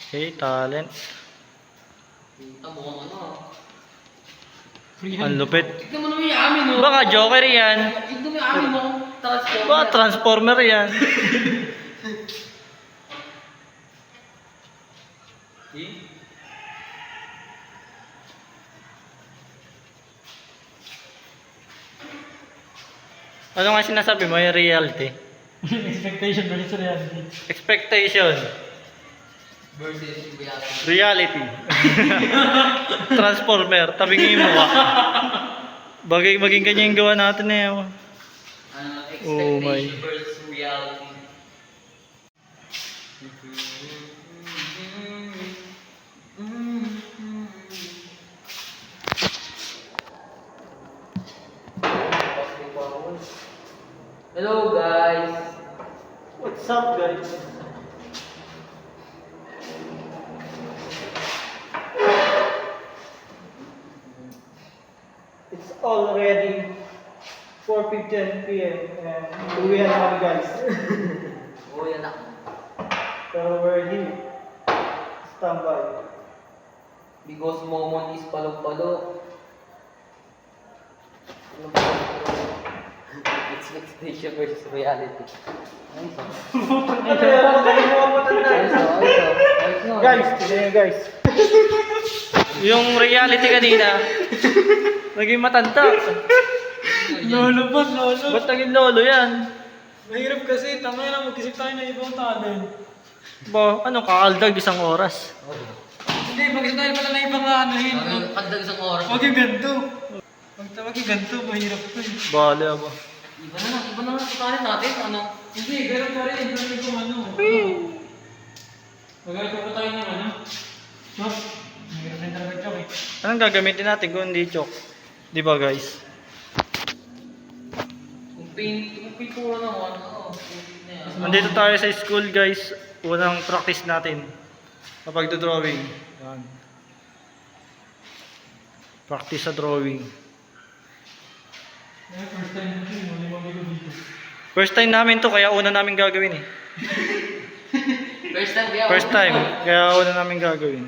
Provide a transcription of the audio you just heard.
Okay, talent. Kita mo kung ano. Ang lupit. Tignan mo naman yung amin, no? Baka Joker yan. Tignan mo yung amin, no? Transformer. Baka Transformer yan. Ano nga sinasabi mo? Yung reality? Expectation versus reality. Expectation. Versus reality. Reality. Transformer. Tabingin mo ka. Bagay maging ganyan yung gawa natin eh. Ano, Oh my. expectation versus reality. Hello guys. What's up guys? It's already 4:10 p.m. and uwi na kami guys. Oh, yan na. Pero we're here. Standby. Because Momon is palog-palog. Expectation versus reality. Ayos ah. Guys, tignan nyo guys. Yung reality kanina, naging matanda. Lolo ba, lolo? Ba't naging lolo yan? Mahirap kasi, tama na mag-isip tayo ng ibang talent. Ba, ano, kakaldag isang oras. Hindi, mag-isip tayo pala ng ibang anuhin. Pagdag isang oras. Huwag yung ganito. Huwag yung ganito, mahirap ko eh. Bale ba? Iba na sa talent natin. Ano? Hindi, ganun pa rin. Ganun kung ano. Magagawa pa tayo ng ano. No? Mahirap rin talaga joke eh. Anong gagamitin natin kung hindi chok? Di ba guys? Kung pintura naman, ano? Na yan. Nandito tayo sa school guys. Unang practice natin. Kapag drawing. Yan. Practice sa drawing. First time natin, malimang ko dito. First time namin to, kaya una namin gagawin eh. First time kaya. First time, kaya una namin gagawin.